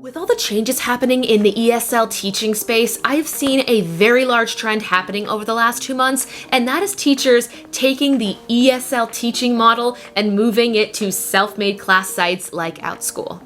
With all the changes happening in the ESL teaching space, I've seen a very large trend happening over the last 2 months, and that is teachers taking the ESL teaching model and moving it to self-made class sites like Outschool.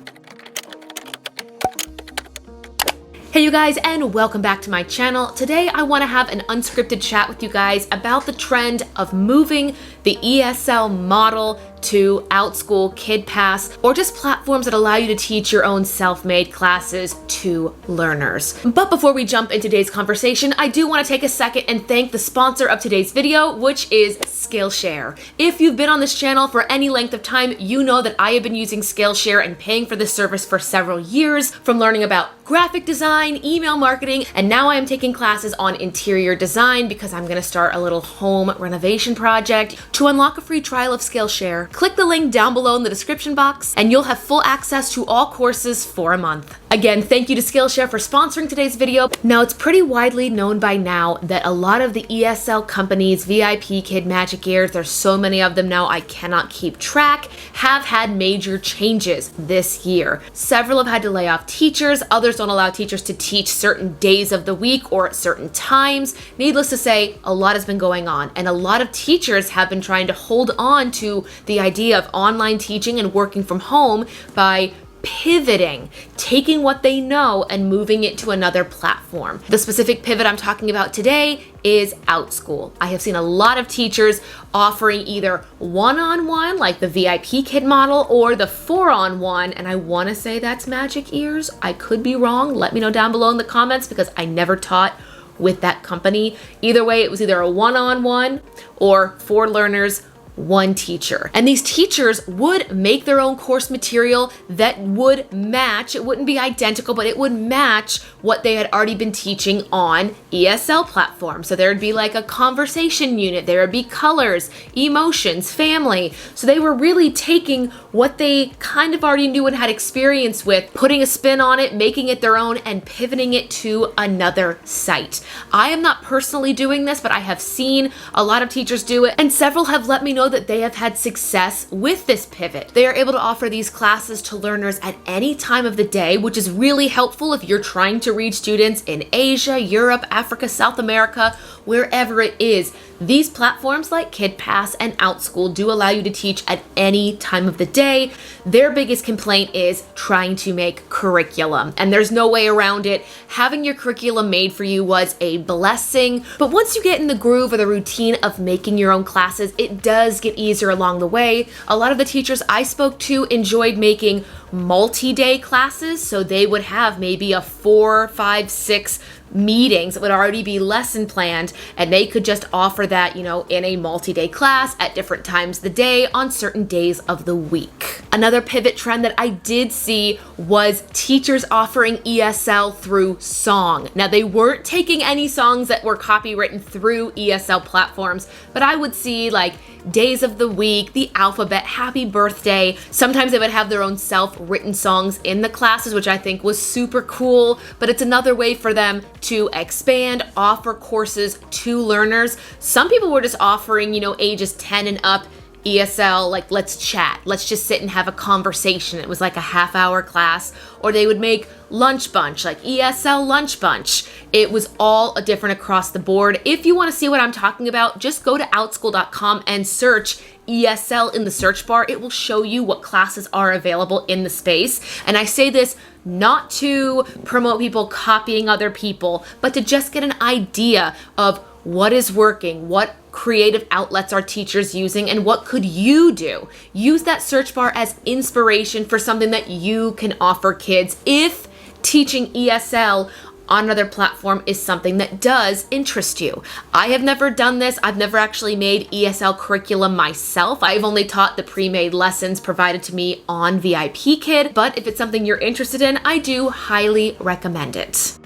Hey you guys, and welcome back to my channel. Today I want to have an unscripted chat with you guys about the trend of moving the ESL model to Outschool, KidPass, or just platforms that allow you to teach your own self-made classes to learners. But before we jump into today's conversation, I do want to take a second and thank the sponsor of today's video, which is Skillshare. If you've been on this channel for any length of time, you know that I have been using Skillshare and paying for this service for several years, from learning about graphic design, email marketing, and now I am taking classes on interior design because I'm going to start a little home renovation project. To unlock a free trial of Skillshare, click the link down below in the description box and you'll have full access to all courses for a month. Again, thank you to Skillshare for sponsoring today's video. Now, it's pretty widely known by now that a lot of the ESL companies, VIPKID, Magic Ears, there's so many of them now I cannot keep track, have had major changes this year. Several have had to lay off teachers, others don't allow teachers to teach certain days of the week or at certain times. Needless to say, a lot has been going on, and a lot of teachers have been trying to hold on to the idea of online teaching and working from home by pivoting, taking what they know and moving it to another platform. The specific pivot I'm talking about today is Outschool. I have seen a lot of teachers offering either one-on-one, like the VIPKID model, or the 4-on-1, and I want to say that's Magic Ears. I could be wrong. Let me know down below in the comments because I never taught with that company. Either way, it was either a one-on-one or 4 learners, 1 teacher. And these teachers would make their own course material that would match, it wouldn't be identical, but it would match what they had already been teaching on ESL platforms. So there would be like a conversation unit, there would be colors, emotions, family. So they were really taking what they kind of already knew and had experience with, putting a spin on it, making it their own, and pivoting it to another site. I am not personally doing this, but I have seen a lot of teachers do it, and several have let me know that they have had success with this pivot. They are able to offer these classes to learners at any time of the day, which is really helpful if you're trying to reach students in Asia, Europe, Africa, South America, wherever it is. These platforms like KidPass and Outschool do allow you to teach at any time of the day. Their biggest complaint is trying to make curriculum, and there's no way around it. Having your curriculum made for you was a blessing, but once you get in the groove or the routine of making your own classes, it does get easier along the way. A lot of the teachers I spoke to enjoyed making multi-day classes, so they would have maybe a 4, 5, 6 meetings that would already be lesson planned, and they could just offer that, in a multi-day class at different times of the day on certain days of the week. Another pivot trend that I did see was teachers offering ESL through song. Now, they weren't taking any songs that were copywritten through ESL platforms, but I would see like days of the week, the alphabet, happy birthday. Sometimes they would have their own self-written songs in the classes, which I think was super cool, but it's another way for them to expand, offer courses to learners. Some people were just offering, ages 10 and up ESL, like let's chat, let's just sit and have a conversation. It was like a half-hour class. Or they would make lunch bunch, like ESL lunch bunch. It was all different across the board. If you want to see what I'm talking about, just go to Outschool.com and search ESL in the search bar. It will show you what classes are available in the space. And I say this not to promote people copying other people, but to just get an idea of what is working, what creative outlets are teachers using, and what could you do? Use that search bar as inspiration for something that you can offer kids if teaching ESL on another platform is something that does interest you. I have never done this. I've never actually made ESL curriculum myself. I've only taught the pre-made lessons provided to me on VIPKID, but if it's something you're interested in, I do highly recommend it.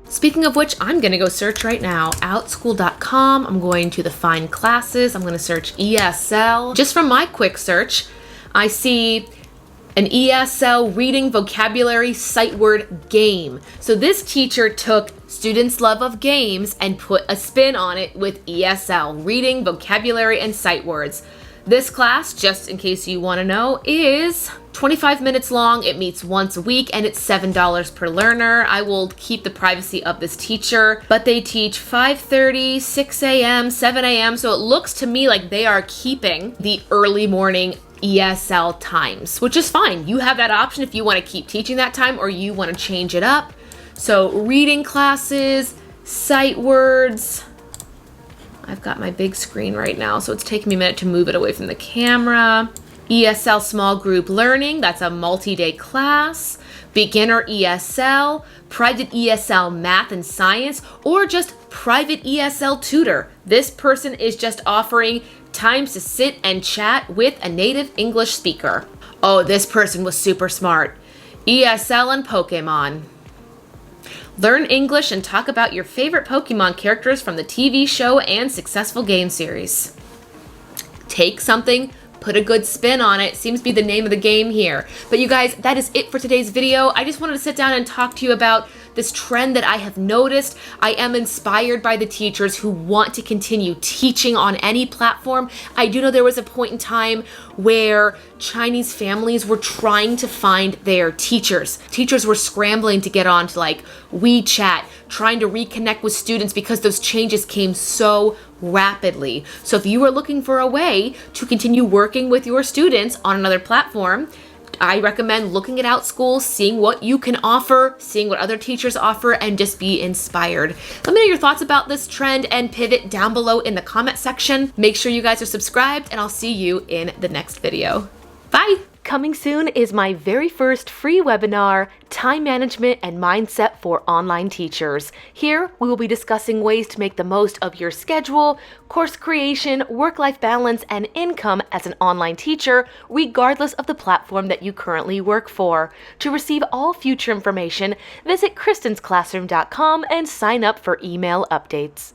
Speaking of which, I'm gonna go search right now, Outschool.com. I'm going to the Find Classes. I'm gonna search ESL. Just from my quick search, I see an ESL reading vocabulary sight word game. So this teacher took students' love of games and put a spin on it with ESL, reading vocabulary and sight words. This class, just in case you want to know, is 25 minutes long. It meets once a week and it's $7 per learner. I will keep the privacy of this teacher, but they teach 5:30, 6 a.m., 7 a.m. So it looks to me like they are keeping the early morning ESL times, which is fine. You have that option if you want to keep teaching that time or you want to change it up. So reading classes, sight words. I've got my big screen right now, so it's taking me a minute to move it away from the camera. ESL small group learning, that's a multi-day class. Beginner ESL, private ESL math and science, or just private ESL tutor. This person is just offering times to sit and chat with a native English speaker. Oh, this person was super smart. ESL and Pokemon. Learn English and talk about your favorite Pokemon characters from the TV show and successful game series. Take something, put a good spin on it. Seems to be the name of the game here. But you guys, that is it for today's video. I just wanted to sit down and talk to you about this trend that I have noticed. I am inspired by the teachers who want to continue teaching on any platform. I do know there was a point in time where Chinese families were trying to find their teachers. Teachers were scrambling to get on to like WeChat, trying to reconnect with students because those changes came so rapidly. So if you are looking for a way to continue working with your students on another platform, I recommend looking at Outschool, seeing what you can offer, seeing what other teachers offer, and just be inspired. Let me know your thoughts about this trend and pivot down below in the comment section. Make sure you guys are subscribed, and I'll see you in the next video. Bye! Coming soon is my very first free webinar, Time Management and Mindset for Online Teachers. Here, we will be discussing ways to make the most of your schedule, course creation, work-life balance, and income as an online teacher, regardless of the platform that you currently work for. To receive all future information, visit kristensclassroom.com and sign up for email updates.